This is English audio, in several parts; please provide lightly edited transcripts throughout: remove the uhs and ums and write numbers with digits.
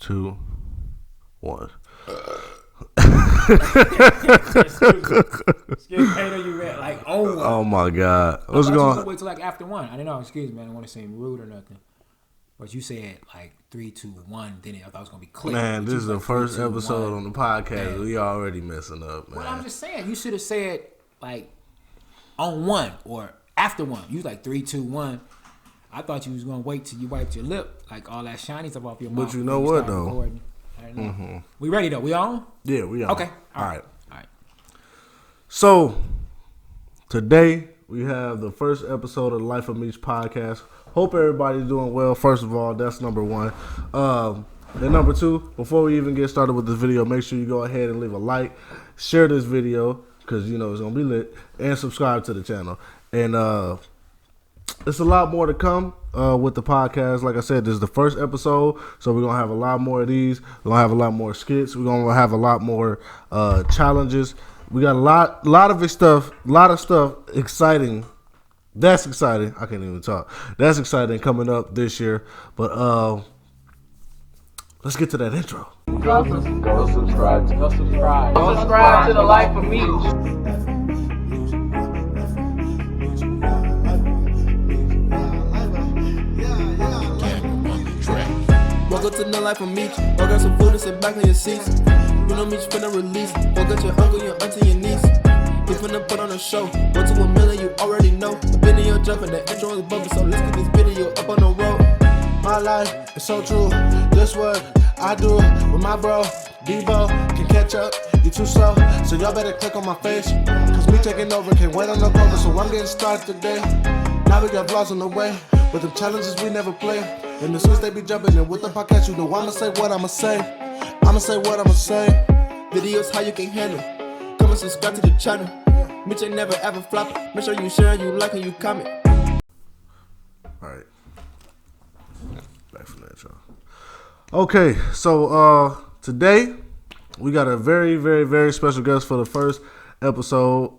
2, 1. Excuse me, you read like oh. Oh my God, what's going? I was gonna wait till like after 1. I didn't know. Excuse me, I didn't want to seem rude or nothing. But you said like 3, 2, 1. Then I thought it was gonna be clear. Man, this is the like first 3, 2, episode 1. on the podcast. Man. We already messing up, man. Well, I'm just saying you should have said like on 1 or after 1. You was like 3, 2, 1. I thought you was gonna wait till you wiped your lip, like all that shiny stuff off your mouth. But you know what though? Recording. I don't know. Mm-hmm. We ready though? We on? Yeah, we on. Okay. All right. So today we have the first episode of the Life of Meech podcast. Hope everybody's doing well. First of all, that's number 1. And number 2, before we even get started with this video, make sure you go ahead and leave a like, share this video because you know it's gonna be lit, and subscribe to the channel. And it's a lot more to come with the podcast. Like I said, this is the first episode, so we're gonna have a lot more of these. We're gonna have a lot more skits. We're gonna have a lot more challenges. We got a lot of stuff exciting. That's exciting. I can't even talk. That's exciting coming up this year. But let's get to that intro. Go subscribe. Go subscribe to the Life of Meech. Welcome to the Life of Meech. Go grab some food and sit back in your seats. You know Meech finna release. Go get your uncle, your auntie, your niece. We finna put on a show. 1 to 1 million, you already know. The video jumping, the intro is bumping, so let's get this video up on the road. My life is so true. This what I do with my bro. Debo can catch up. You too slow, so y'all better click on my face. Cause me taking over, can't wait on the cover, so I'm getting started today. Now we got vlogs on the way. With them challenges we never play. And the switch they be jumping in with the podcast, you know I'ma say what I'ma say. I'ma say what I'ma say. Videos how you can handle. Come and subscribe to the channel. Meech ain't never ever flop. Make sure you share, you like, and you comment. Alright. Back from that, y'all. Okay, so today we got a very, very, very special guest for the first episode.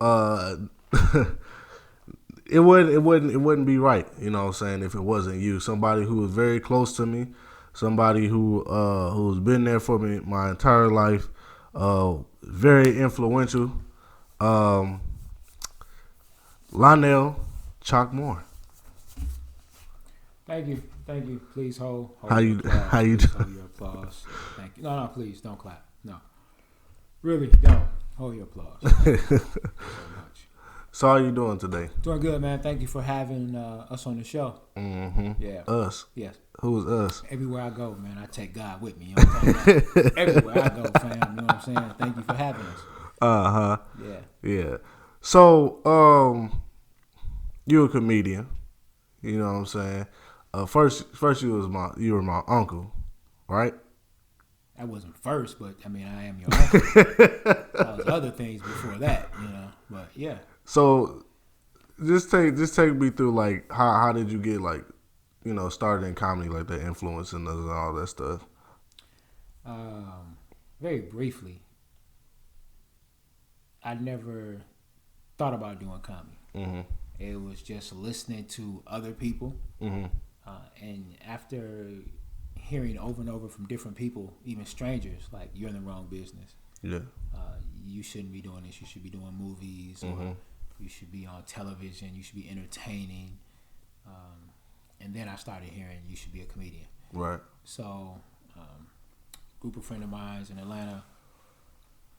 It wouldn't be right, you know what I'm saying, if it wasn't you. Somebody who was very close to me, somebody who's been there for me my entire life, very influential. Lionel Chalk Moore. Thank you. Please hold How you doing? Hold your applause. Thank you. No, please don't clap. No, really don't hold your applause. Thank you so much. So how you doing today? Doing good, man. Thank you for having us on the show. Mm-hmm. Yeah. Us. Yes. Who's us? Everywhere I go, man, I take God with me. You know what I'm saying? Everywhere I go, fam. You know what I'm saying? Thank you for having us. Uh-huh. Yeah. So, you're a comedian. You know what I'm saying? First you were my uncle, right? I wasn't first, but I mean I am your uncle. I was other things before that, you know. But yeah. So just take me through like how did you get like, you know, started in comedy, like the influence and all that stuff? Very briefly, I never thought about doing comedy. Mm-hmm. It was just listening to other people. Mm-hmm. And after hearing over and over from different people, even strangers, like, you're in the wrong business. Yeah. You shouldn't be doing this. You should be doing movies. Mm-hmm. Or you should be on television. You should be entertaining. And then I started hearing you should be a comedian. Right. So, group of friends of mine in Atlanta,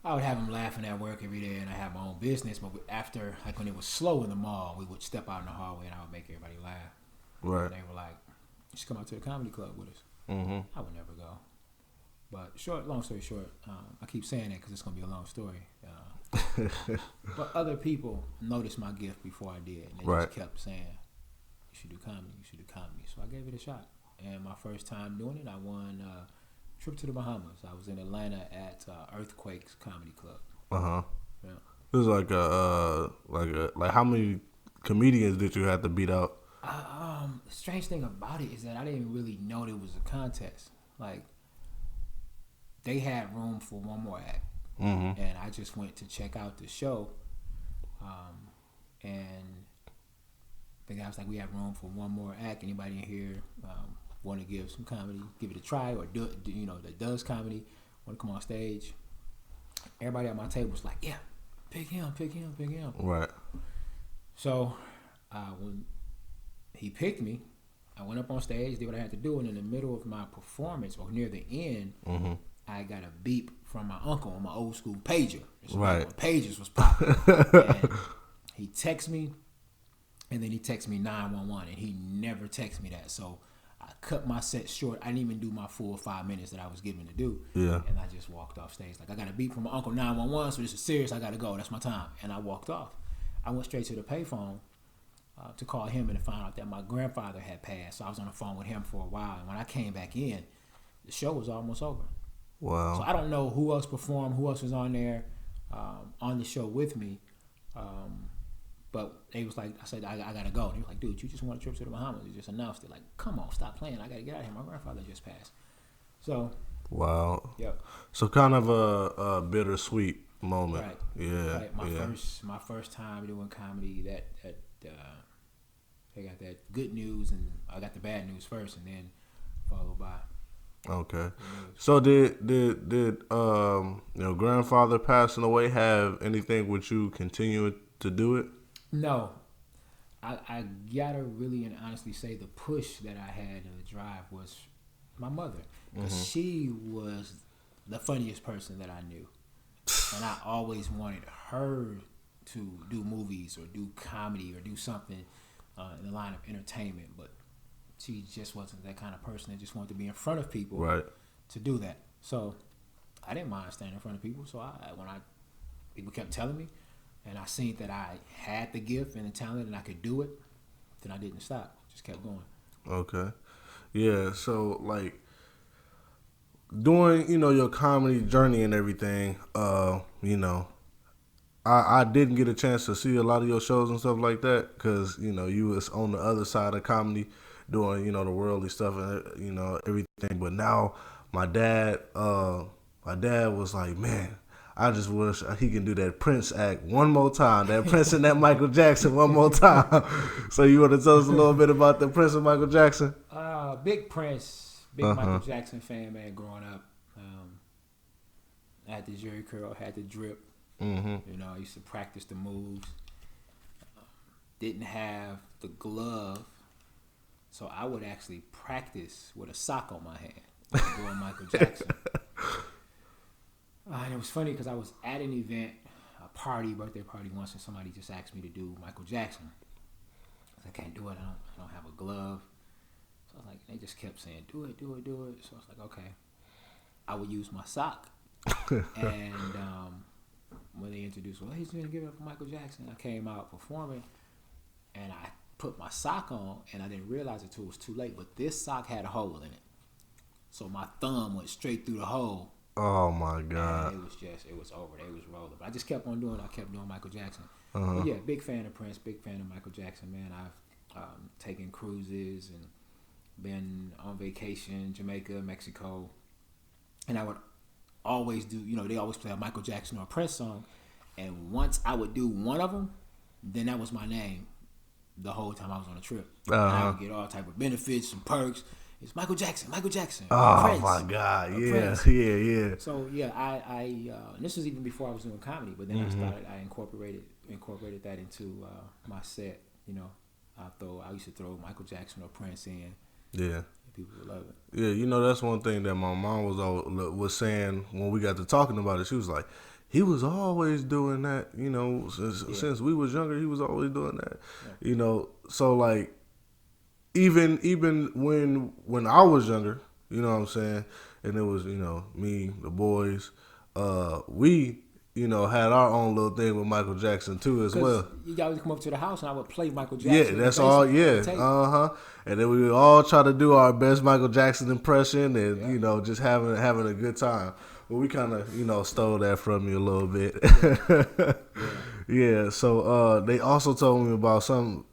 I would have them laughing at work every day, and I had my own business. But after, like when it was slow in the mall, we would step out in the hallway, and I would make everybody laugh. Right. And they were like, "You should come out to the comedy club with us." Mm-hmm. I would never go. But long story short, I keep saying that because it's gonna be a long story. But other people noticed my gift before I did, and they just kept saying, "You should do comedy. You should do comedy." So I gave it a shot. And my first time doing it, I won a trip to the Bahamas. I was in Atlanta at Earthquakes Comedy Club. Yeah. It was like how many comedians did you have to beat out? The strange thing about it is that I didn't really know there was a contest. Like, they had room for one more act, and I just went to check out the show. And the guy was like, "We have room for one more act. Anybody in here want to give some comedy, give it a try, or that does comedy, want to come on stage. Everybody at my table was like, yeah, pick him. Right. So when he picked me, I went up on stage, did what I had to do, and in the middle of my performance, or near the end, I got a beep from my uncle on my old school pager. Right. When pagers was popping. And he texted me, and then he texted me 911, and he never texted me that. So I cut my set short. I didn't even do my full 5 minutes that I was given to do. Yeah. And I just walked off stage. Like, I got a beep from my uncle, 911, so this is serious. I got to go. That's my time. And I walked off. I went straight to the payphone to call him and to find out that my grandfather had passed. So I was on the phone with him for a while. And when I came back in, the show was almost over. Wow. So I don't know who else performed, who else was on there on the show with me. But they was like, I said, I got to go. And he was like, dude, you just want a trip to the Bahamas. You just announced it. Like, come on, stop playing. I got to get out of here. My grandfather just passed. So. Wow. Yep. So kind of a bittersweet moment. Right. Yeah. Right. My first time doing comedy, that they got that good news, and I got the bad news first, and then followed by. Okay. So did grandfather passing away have anything with you continuing to do it? No. I gotta really and honestly say the push that I had in the drive was my mother, because she was the funniest person that I knew, and I always wanted her to do movies or do comedy or do something in the line of entertainment, but she just wasn't that kind of person that just wanted to be in front of people to do that. So I didn't mind standing in front of people. So people kept telling me, and I seen that I had the gift and the talent and I could do it, then I didn't stop. Just kept going. Okay. Yeah, so like doing, your comedy journey and everything, I didn't get a chance to see a lot of your shows and stuff like that because, you was on the other side of comedy doing, the worldly stuff and, everything. But now my dad was like, man, I just wish he can do that Prince act one more time, that Prince and that Michael Jackson one more time. So you want to tell us a little bit about the Prince and Michael Jackson? Big Prince, Michael Jackson fan, man, growing up. I had the Jerry curl, had the drip. I used to practice the moves. Didn't have the glove, so I would actually practice with a sock on my hand, doing Michael Jackson. And it was funny because I was at an event, birthday party once, and somebody just asked me to do Michael Jackson. I can't do it. I don't have a glove. So I was like, they just kept saying, do it. So I was like, okay. I would use my sock. And when they introduced, well, he's going to give it up for Michael Jackson, I came out performing, and I put my sock on, and I didn't realize it until it was too late, but this sock had a hole in it. So my thumb went straight through the hole. Oh, my God. And it was over. They was rolling. But I just kept on doing it. I kept doing Michael Jackson. But yeah, big fan of Prince, big fan of Michael Jackson, man. I've taken cruises and been on vacation, Jamaica, Mexico. And I would always do, they always play a Michael Jackson or a Prince song. And once I would do one of them, then that was my name the whole time I was on the trip. And I would get all type of benefits and perks. It's Michael Jackson. Oh, Prince, my God. Yeah, Prince. yeah. So, yeah, I and this was even before I was doing comedy, but then I incorporated that into my set. I used to throw Michael Jackson or Prince in. Yeah. People would love it. Yeah, that's one thing that my mom was saying when we got to talking about it. She was like, he was always doing that, since we was younger, he was always doing that. Yeah. So like even when I was younger, you know what I'm saying, and it was, me, the boys, we had our own little thing with Michael Jackson too as well. You guys would come up to the house and I would play Michael Jackson. Yeah, that's all. Yeah, And then we would all try to do our best Michael Jackson impression, and just having a good time. Well, we kind of stole that from you a little bit. Yeah. So they also told me about something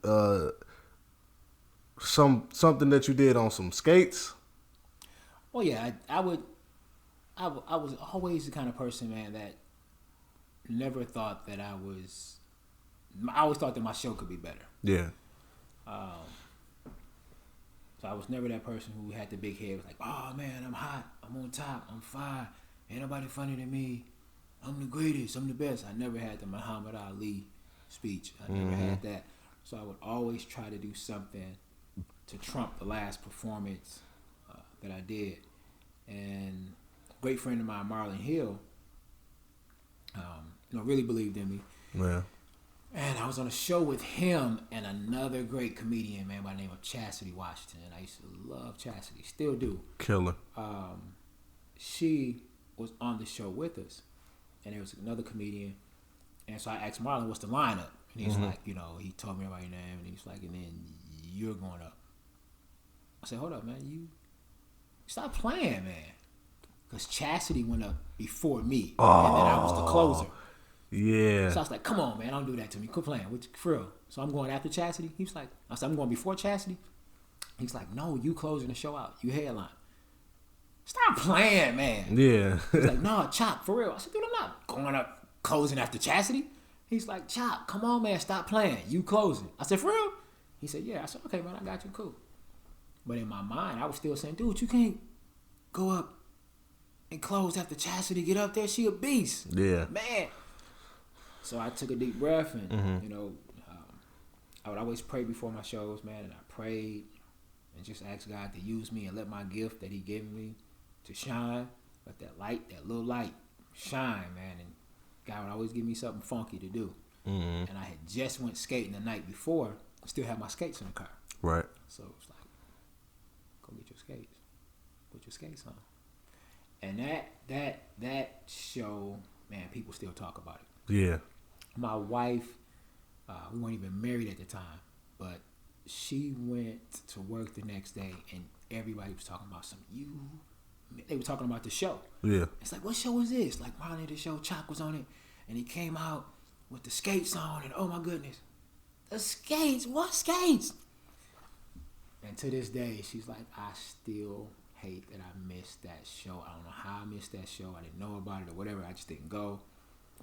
that you did on some skates. Oh yeah, I was always the kind of person, man, that never thought that I always thought that my show could be better. Yeah. So So I was never that person who had the big head. Was like, oh man, I'm hot, I'm on top, I'm fine. Ain't nobody funny than me. I'm the greatest, I'm the best. I never had the Muhammad Ali speech. I never had that. So I would always try to do something to trump the last performance that I did. And a great friend of mine, Marlon Hill, really believed in me. Yeah. And I was on a show with him and another great comedian, man, by the name of Chastity Washington. And I used to love Chastity, still do. Killer. She was on the show with us, and there was another comedian. And so I asked Marlon, what's the lineup? And he's like, he told me about your name, and he's like, and then you're going up. I said, hold up, man, you stop playing, man. Because Chastity went up before me, and then I was the closer. Yeah. So I was like, come on, man, don't do that to me. Quit playing. For real. So I'm going after Chastity. He was like, I said, I'm going before Chastity. He's like, no, you closing the show out. You headline. Stop playing, man. Yeah. He's like, no, Chop, for real. I said, dude, I'm not going up closing after Chastity. He's like, Chop, come on, man, stop playing. You closing. I said, for real? He said, yeah. I said, okay, man, I got you, cool. But in my mind, I was still saying, dude, you can't go up and close after Chastity. Get up there, she a beast. Yeah. Man. So I took a deep breath and, I would always pray before my shows, man, and I prayed and just asked God to use me and let my gift that he gave me to shine. Let that light, that little light shine, man. And God would always give me something funky to do. And I had just went skating the night before. I still had my skates in the car. Right. So it was like, go get your skates. Put your skates on. And that show, man, people still talk about it. Yeah. My wife, we weren't even married at the time, but she went to work the next day and everybody was talking about they were talking about the show. Yeah. It's like, what show is this? Like, Marlon, the show, Chalk was on it, and he came out with the skates on, and oh my goodness, the skates, what skates? And to this day, she's like, I still hate that I missed that show. I don't know how I missed that show. I didn't know about it or whatever. I just didn't go.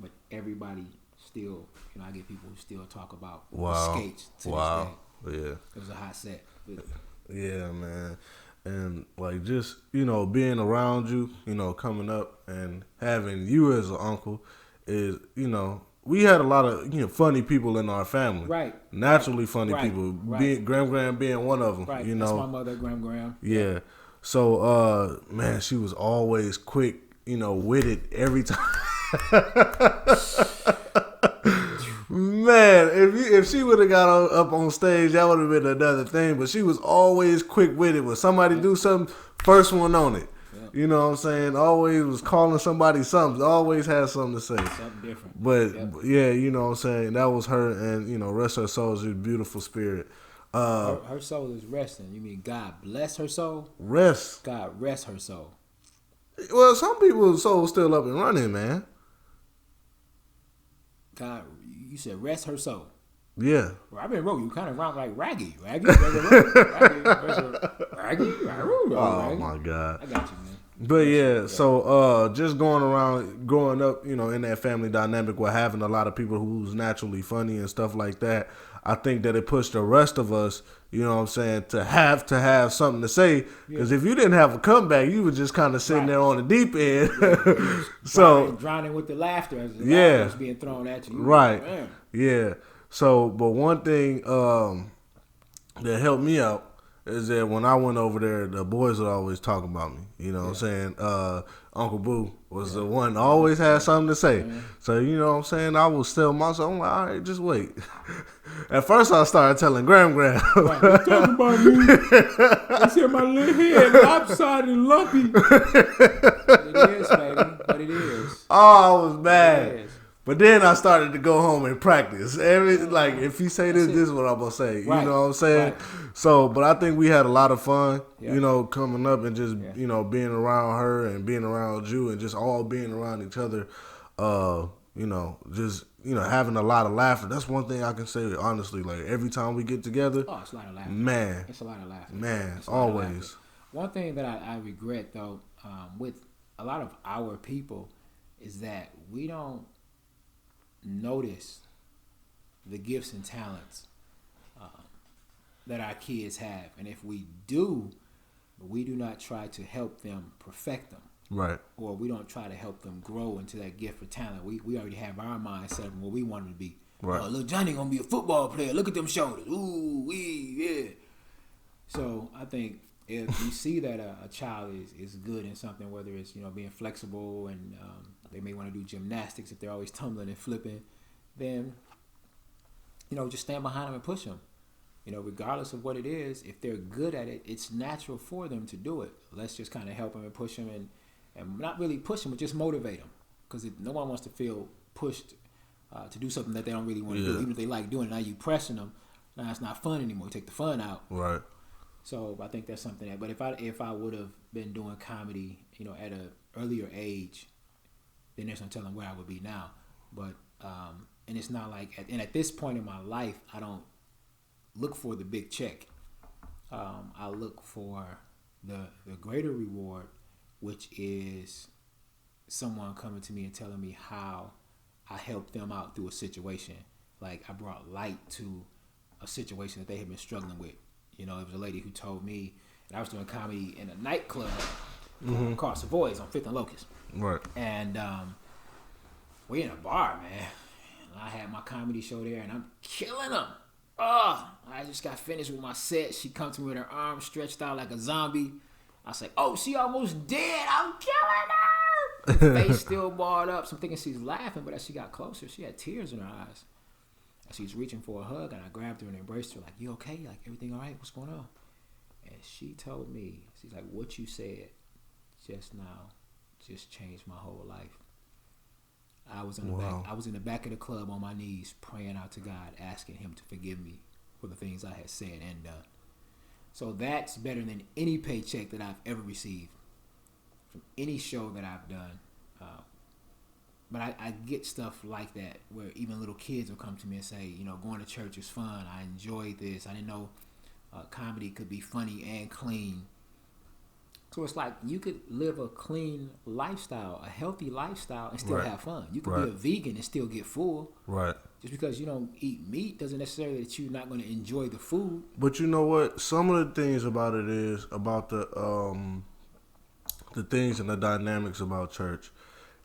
But everybody still, I get people who still talk about the skates to this day. Yeah. It was a hot set. Yeah, man. And like just, being around you, coming up and having you as an uncle is, we had a lot of funny people in our family. Right. Naturally funny people. Right. Graham being one of them. Right. That's my mother, Graham. Yeah. So man, she was always quick, witted every time. Man, if she would have got up on stage, that would have been another thing. But she was always quick-witted. When somebody do something, first one on it. Yeah. You know what I'm saying? Always was calling somebody something. Always had something to say. Something different. But, yeah, you know what I'm saying? That was her. And, rest her soul is a beautiful spirit. Her soul is resting. You mean God bless her soul? Rest. God rest her soul. Well, some people's soul still up and running, man. God, you said rest her soul. Yeah. Well, I've been wrong. You kind of round like Raggy. Oh my God. I got you, man. But yeah, so just growing up, in that family dynamic with having a lot of people who's naturally funny and stuff like that, I think that it pushed the rest of us, to have something to say. Because if you didn't have a comeback, you were just kind of sitting there on the deep end. So drowning with the laughter as the laughter was being thrown at you. Right. Man. Yeah. So, but one thing that helped me out is that when I went over there, the boys would always talk about me. You know what I'm saying? Uncle Boo was the one that always had something to say. So, you know what I'm saying? I was still myself. I'm like, all right, just wait. At first, I started telling Graham. Right, they talking about me. They said my little head lopsided and lumpy. But it is, baby. But it is. Oh, I was mad. But then I started to go home and practice. If you say this is what I'm going to say. You know what I'm saying? Right. So, but I think we had a lot of fun, coming up and just, being around her and being around you and just all being around each other, having a lot of laughter. That's one thing I can say, honestly. Like, every time we get together. Oh, it's a lot of laughter. Man. It's a lot of laughter. Man, always. One thing that I regret, though, with a lot of our people is that we don't notice the gifts and talents that our kids have, and if we do, we do not try to help them perfect them. Right. Or we don't try to help them grow into that gift or talent. We already have our mindset of what we want them to be. Right. Oh, little Johnny gonna be a football player. Look at them shoulders. Ooh, yeah. So I think if you see that a child is good in something, whether it's being flexible and they may want to do gymnastics if they're always tumbling and flipping, then just stand behind them and push them. Regardless of what it is, if they're good at it, it's natural for them to do it. Let's just kind of help them and push them and not really push them, but just motivate them. Because no one wants to feel pushed to do something that they don't really want to do. Even if they like doing it, now you pressing them. Now it's not fun anymore. You take the fun out. Right. So I think that's something that. But if I would have been doing comedy, at an earlier age, then there's no telling where I would be now. But and it's not like at this point in my life, I don't look for the big check. I look for the greater reward, which is someone coming to me and telling me how I helped them out through a situation. Like I brought light to a situation that they had been struggling with. It was a lady who told me, and I was doing comedy in a nightclub called Savoy's on 5th and Locust. Right. And we in a bar, man. And I had my comedy show there, and I'm killing them. I just got finished with my set. She comes to me with her arms stretched out like a zombie. I was like, oh, she almost dead. I'm killing her. Her face still barred up. So I'm thinking she's laughing, but as she got closer, she had tears in her eyes. And she's reaching for a hug, and I grabbed her and embraced her like, you okay? Like, everything all right? What's going on? And she told me, she's like, what you said just now just changed my whole life. I was in the back. I was in the back of the club on my knees, praying out to God, asking Him to forgive me for the things I had said and done. So that's better than any paycheck that I've ever received from any show that I've done. But I get stuff like that where even little kids will come to me and say, going to church is fun. I enjoyed this. I didn't know comedy could be funny and clean. So it's like you could live a clean lifestyle, a healthy lifestyle, and still have fun. You could be a vegan and still get full. Right. Just because you don't eat meat doesn't necessarily that you're not going to enjoy the food. But you know what? Some of the things about it is about the things and the dynamics about church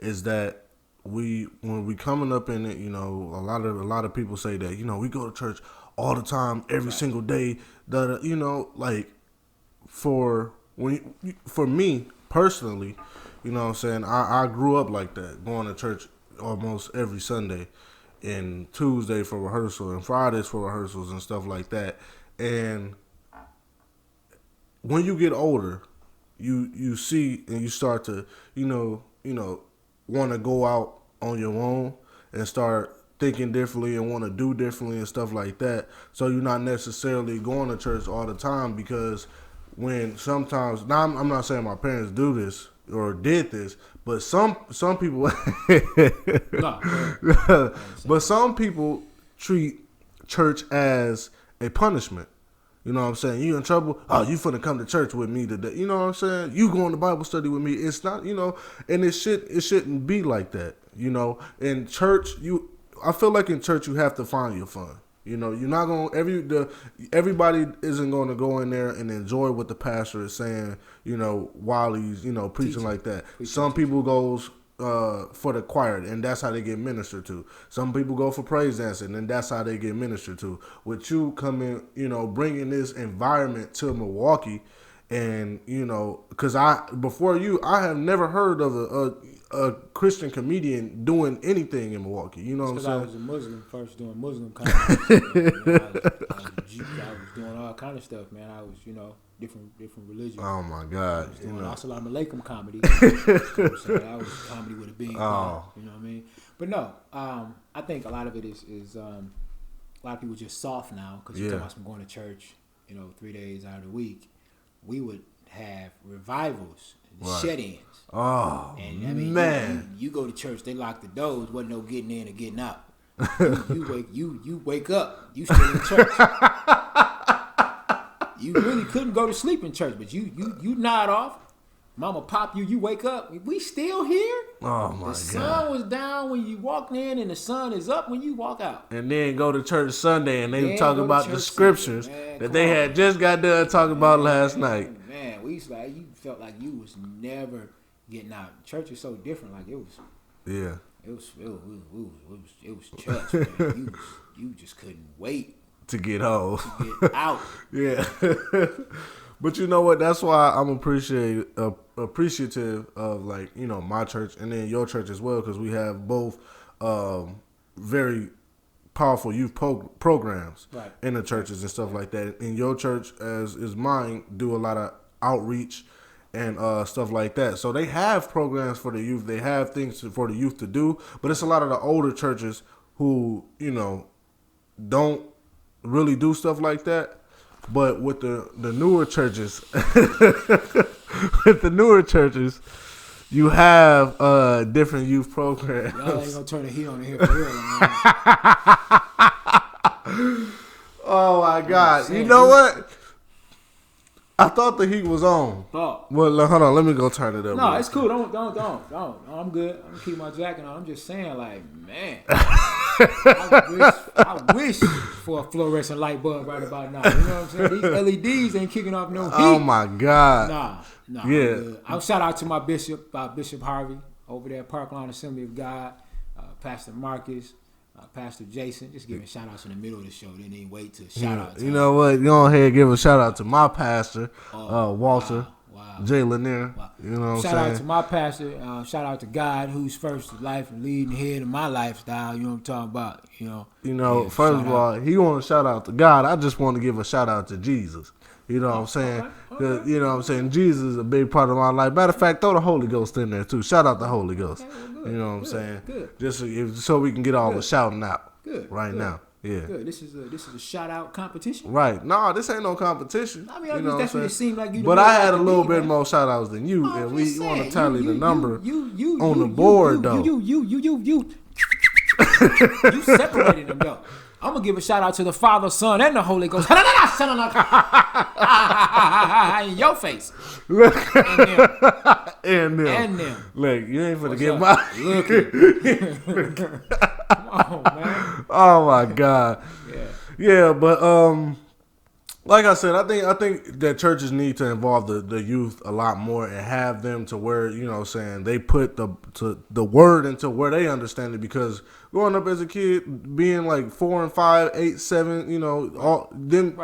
is that when we coming up in it, a lot of people say that we go to church all the time, every single day. Like for me personally, what I'm saying, I grew up like that, going to church almost every Sunday, and Tuesday for rehearsal and Fridays for rehearsals and stuff like that. And when you get older, you see and you start to want to go out on your own and start thinking differently and want to do differently and stuff like that. So you're not necessarily going to church all the time, because when sometimes, now I'm not saying my parents do this or did this, but some people but some people treat church as a punishment. You know what I'm saying? You in trouble? Oh, you finna come to church with me today. You know what I'm saying? You going to Bible study with me. It's not, and it shouldn't be like that. In church, I feel like in church you have to find your fun. You're not gonna everybody isn't going to go in there and enjoy what the pastor is saying. While he's preaching like that. Some people goes for the choir, and that's how they get ministered to. Some people go for praise dancing, and that's how they get ministered to. With you coming, bringing this environment to Milwaukee, and because before you, I have never heard of a Christian comedian doing anything in Milwaukee. You know what I'm saying? I was a Muslim first doing Muslim comedy. I was doing all kind of stuff, man. I was, different religions. Oh my God! I was doing Assalamu Alaikum comedy. I was comedy with a bean. Oh. You know what I mean? But no, I think a lot of it is a lot of people just soft now because you talk about going to church, 3 days out of the week. We would have revivals, shut-ins. Oh, and I mean, man! You go to church, they lock the doors. Wasn't no getting in or getting out. You wake up. You still in church. You really couldn't go to sleep in church, but you nod off. Mama pop you, you wake up. We still here? Oh my God. The sun was down when you walked in, and the sun is up when you walk out. And then go to church Sunday, and they talk about the scriptures Sunday, that they had just got done talking about last night. Man, we used to, like, you felt like you was never getting out. Church is so different. Like, it was. Yeah. It was church, man. You just couldn't wait to get home. To get out. Yeah. But you know what? That's why I'm appreciative of, like, you know, my church and then your church as well, because we have both very powerful youth programs in the churches and stuff like that. In your church, as is mine, do a lot of outreach and stuff like that. So they have programs for the youth. They have things for the youth to do. But it's a lot of the older churches who, you know, don't really do stuff like that. But with the newer churches, you have different youth programs. Y'all ain't gonna turn the heat on here for real, man. Oh my God! You know what? I thought the heat was on. Well, hold on. Let me go turn it up. No, it's cool. Don't. I'm good. I'm gonna keep my jacket on. I'm just saying, like, man. I wish for a fluorescent light bulb right about now. You know what I'm saying? These LEDs ain't kicking off no heat. Oh my God. Nah. Yeah. I'll shout out to my bishop, Bishop Harvey, over there at Parkline Assembly of God, Pastor Marcus, Pastor Jason. Just giving shout outs in the middle of the show. They didn't wait to shout out. You know what? Go ahead and give a shout out to my pastor, Walter. Wow. Jay Lanier. Wow. You know what I'm saying? Shout out to my pastor. Shout out to God, who's first in life and leading the head of my lifestyle. You know what I'm talking about? First of all, he want to shout out to God. I just want to give a shout out to Jesus. You know what I'm saying? Okay. You know what I'm saying? Jesus is a big part of my life. Matter of fact, throw the Holy Ghost in there too. Shout out the Holy Ghost. Okay, well, you know what I'm saying? Good. Just so we can get all the shouting out now. Yeah. Good. This is a shout out competition. Right. No, this ain't no competition. I mean, that's what it seemed like you. But I had a little bit more shout outs than you, and we want to tally the number on the board though. You separated them though. I'm gonna give a shout out to the Father, Son, and the Holy Ghost. In your face. And them. Look, you ain't finna get my. Come on, man. Oh my God. Yeah, but like I said, I think that churches need to involve the youth a lot more and have them to where, you know what I'm saying, they put the word into where they understand it, because growing up as a kid, being like 4 and 5, 8, 7, you know, all them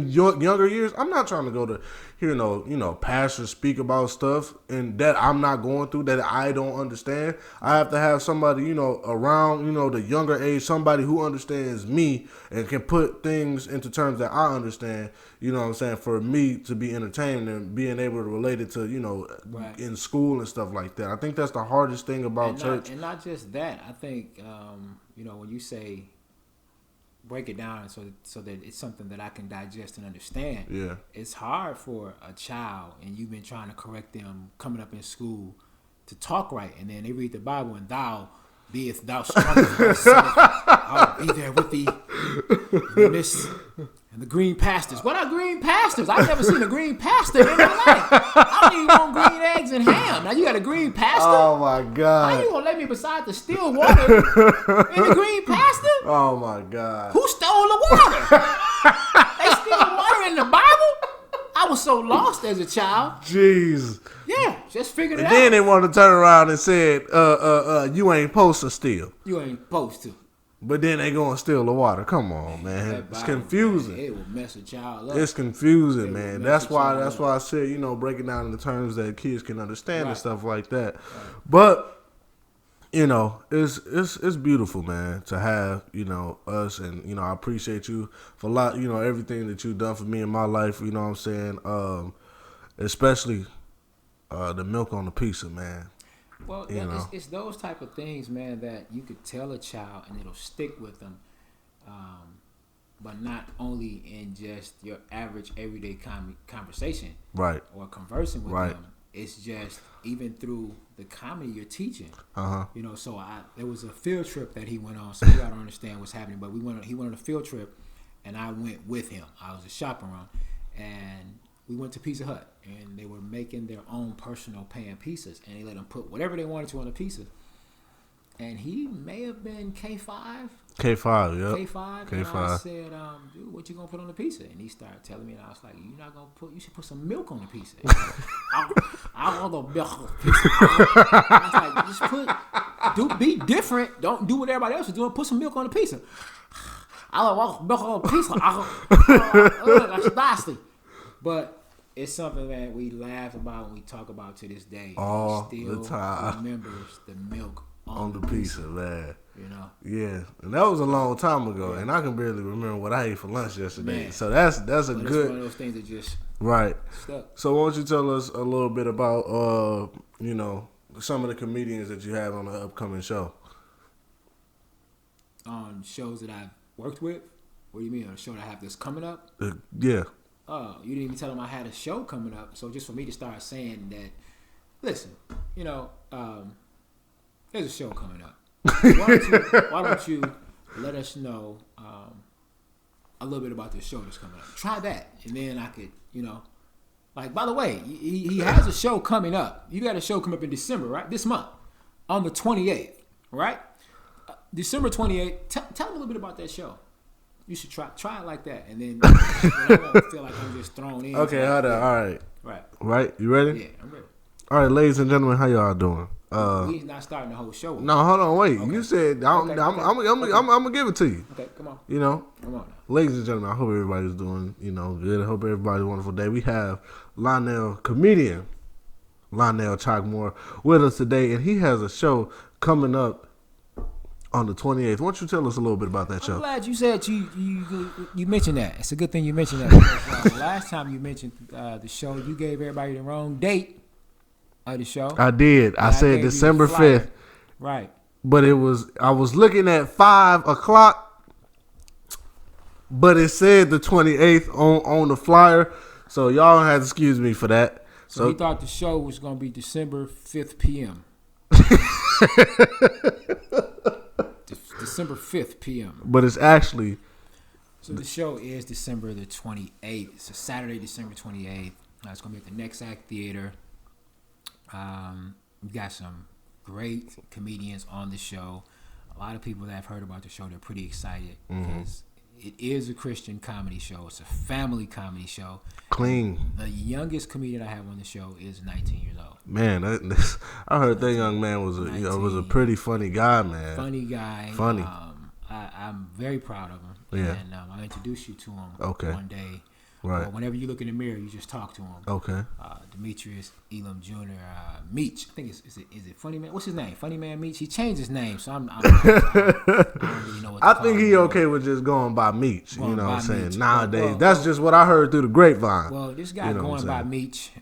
younger years, I'm not trying to go to hear no pastors speak about stuff and that I'm not going through, that I don't understand. I have to have somebody, around, the younger age, somebody who understands me and can put things into terms that I understand, you know what I'm saying, for me to be entertained and being able to relate it to, in school and stuff like that. I think that's the hardest thing about church. And not just that. I think, when you say break it down so that it's something that I can digest and understand. Yeah. It's hard for a child, and you've been trying to correct them coming up in school to talk right, and then they read the Bible and thou beest thou strongest thyself. I'll be there with thee in the midst and the green pastures. What are green pastures? I've never seen a green pasture in my life. I don't even want green eggs and ham. Now you got a green pasture? Oh my God. How you gonna let me beside the still water in the green pasture? Oh my God. Who stole the water? They steal water in the Bible? I was so lost as a child. Jeez. Yeah, just figured it out. And then they wanted to turn around and said, you ain't supposed to steal. You ain't supposed to. But then they go and steal the water. Come on, man. It's confusing. Man, it will mess a child up. It's confusing, man. That's why I said, breaking down in the terms that kids can understand and stuff like that. Right. But, it's beautiful, man, to have, us, and, I appreciate you for a lot, everything that you've done for me in my life, you know what I'm saying? Especially the milk on the pizza, man. Well, it's those type of things, man, that you could tell a child and it'll stick with them, but not only in just your average everyday conversation, right, or conversing with them. It's just even through the comedy you're teaching. So there was a field trip that he went on, so you gotta understand what's happening. But he went on a field trip, and I went with him. I was a chaperone, and we went to Pizza Hut, and they were making their own personal pan pizzas, and they let them put whatever they wanted to on the pizza. And he may have been K5. K5, yeah. K5. And I said, dude, what you gonna put on the pizza? And he started telling me, and I was like, you should put some milk on the pizza. I want the milk on the pizza. I was like, be different. Don't do what everybody else is doing. Put some milk on the pizza. I don't want milk on the pizza. That's nasty. But it's something that we laugh about and we talk about to this day. All he still the time. remembers the milk on the pizza, man. You know? Yeah. And that was a long time ago. Yeah. And I can barely remember what I ate for lunch yesterday. Man. So that's a good. It's one of those things that just right. stuck. So why don't you tell us a little bit about some of the comedians that you have on the upcoming show? On shows that I've worked with? What do you mean? On a show that I have that's coming up? Yeah. Oh, you didn't even tell them I had a show coming up. So just for me to start saying that, listen, there's a show coming up. Why don't you let us know a little bit about this show that's coming up? Try that, and then I could, by the way, he has a show coming up. You got a show coming up in December, right? This month, on the 28th, right? December 28th. Tell them a little bit about that show. You should try it like that, and then I won't feel like I'm just thrown in. Okay, hold on. All right. Right. You ready? Yeah, I'm ready. All right, ladies and gentlemen, how y'all doing? He's not starting the whole show. No, hold on, wait. Okay. You said I'm gonna give it to you. Okay, come on. Come on. Ladies and gentlemen, I hope everybody's doing good. I hope everybody's a wonderful day. We have comedian Lionel Chalkmore with us today, and he has a show coming up on the 28th. Why don't you tell us a little bit about that show? I'm glad you said you mentioned that. It's a good thing you mentioned that. Because, last time you mentioned the show, you gave everybody the wrong date of the show. I did. I said December 5th. Right. But I was looking at 5:00, but it said the 28th on the flyer. So y'all had to excuse me for that. So he thought the show was going to be December 5th p.m. December 5th p.m. But it's actually... So the show is December the 28th. It's a Saturday, December 28th. It's going to be at the Next Act Theater. We've got some great comedians on the show. A lot of people that have heard about the show, they're pretty excited because it is a Christian comedy show. It's a family comedy show. Clean. The youngest comedian I have on the show is 19 years old. Man, I heard that young man was a pretty funny guy, man. Funny guy. Funny. I'm very proud of him. Yeah. And I'll introduce you to him one day. Right. Or whenever you look in the mirror, you just talk to him. Okay. Demetrius Elam Jr. Meech. I think is it Funny Man? What's his name? Funny Man Meech. He changed his name, so I don't really know what to I call think him. he okay with just going by Meech. You know what I'm saying? Meech. Nowadays, that's just what I heard through the grapevine. Well, this guy going by Meech,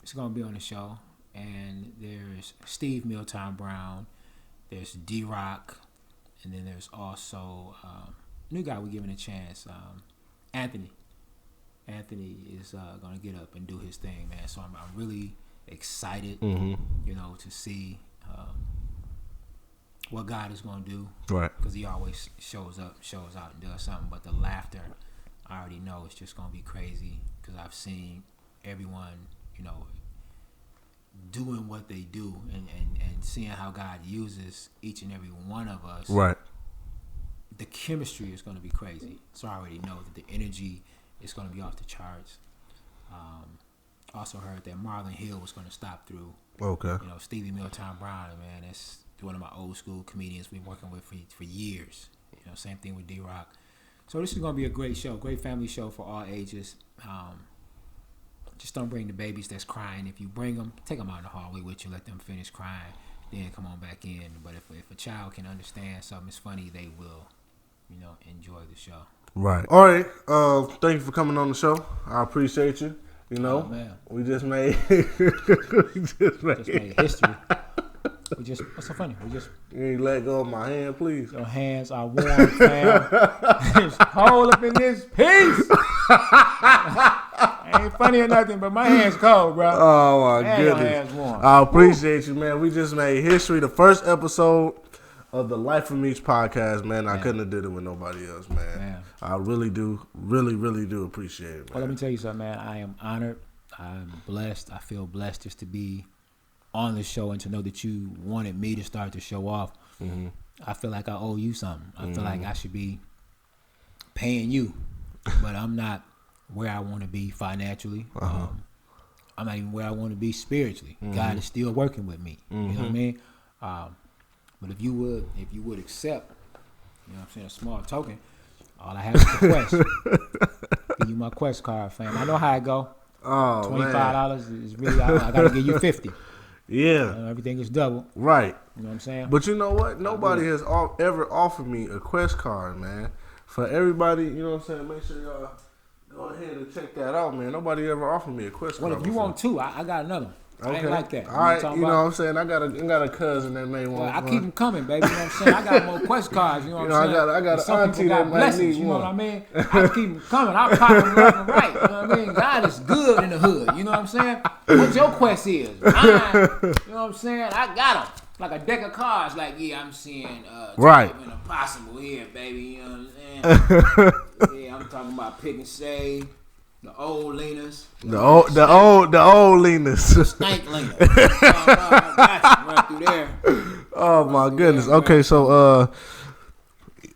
is going to be on the show, and there's Steve Milltown Brown, there's D-Rock, and then there's also new guy we're giving a chance, Anthony. Anthony is going to get up and do his thing, man. So I'm really excited, to see what God is going to do. Right. Because he always shows up, shows out, and does something. But the laughter, I already know it's just going to be crazy because I've seen everyone, doing what they do and seeing how God uses each and every one of us. Right. The chemistry is going to be crazy. So I already know that the energy is going to be off the charts. Also heard that Marlon Hill was going to stop through. Okay. Stevie Milltown Brown, man, that's one of my old school comedians we've been working with for years. Same thing with D-Rock. So this is going to be a great show, great family show for all ages. Just don't bring the babies that's crying. If you bring them, take them out in the hallway with you, let them finish crying, then come on back in. But if a child can understand something is funny, they will, enjoy the show. Right. All right. Thank you for coming on the show. I appreciate you. Man. We just made history. What's so funny? You ain't let go of my hand, please. Your hands are warm, fam. Hold up in this piece. Ain't funny or nothing, but my hands cold, bro. Oh my goodness. Your hands warm. I appreciate you, man. We just made history. The first episode of the Life of Meech podcast, man. I couldn't have did it with nobody else, man. I really do appreciate it, man. Well, let me tell you something, man. I am honored. I'm blessed. I feel blessed just to be on the show and to know that you wanted me to start the show off. Mm-hmm. I feel like I owe you something. I feel like I should be paying you, but I'm not where I want to be financially. I'm not even where I want to be spiritually. God is still working with me. You know what I mean? But if you would accept, you know what I'm saying, a small token, all I have is a quest. Give you my quest card, fam. I know how it go. Oh, $25 is really, I got to give you 50. Yeah. Everything is double. Right. You know what I'm saying? But you know what? Nobody has ever offered me a quest card, man. For everybody, you know what I'm saying? Make sure y'all go ahead and check that out, man. Nobody ever offered me a quest card. Well, if you want two, I got another one. Okay. I ain't like that. All right, you know what I'm saying? I got a cousin that may want one. I one. keep them coming, baby. You know what I'm saying? I got more quest cards. You know what I'm saying? I got some an auntie people got that might blessings. need You know one. what I mean? I keep them coming. I pop them left and right. You know what I mean? God is good in the hood. You know what I'm saying? What your quest is? Mine. You know what I'm saying? I got them. Like a deck of cards. Like, yeah, I'm seeing right. An impossible here, baby. You know what I'm saying? Yeah, I'm talking about pick and save. The old leaners. The old leaners. Stank leaner. I got you. Run through there. Oh my goodness. Okay, so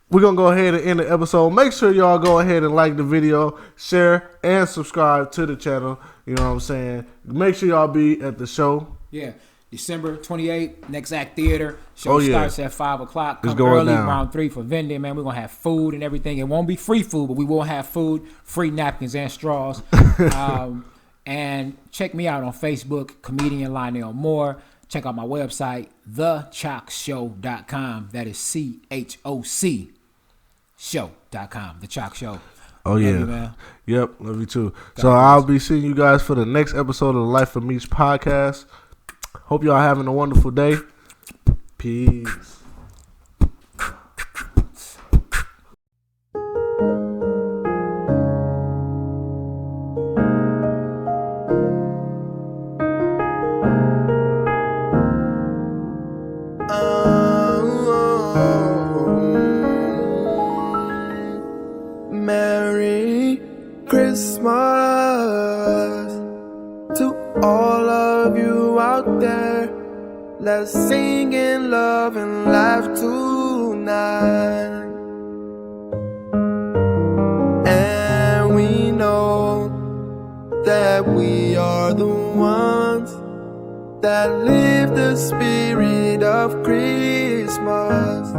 we're gonna go ahead and end the episode. Make sure y'all go ahead and like the video, share, and subscribe to the channel. You know what I'm saying? Make sure y'all be at the show. Yeah. December 28th, Next Act Theater. Show starts at 5 o'clock. Come going early, down. round 3 for vending, man. We're going to have food and everything. It won't be free food, but we will have food, free napkins and straws. And check me out on Facebook, comedian Lionel Moore. Check out my website, thechalkshow.com. That is CHOC show.com. The Chalk Show. Oh, Love yeah. you, man. Yep, love you too. So I'll be seeing you guys for the next episode of the Life of Meech podcast. Hope y'all having a wonderful day. Peace. Merry Christmas to all of you out there. Let's sing in love and laugh tonight. And we know that we are the ones that live the spirit of Christmas.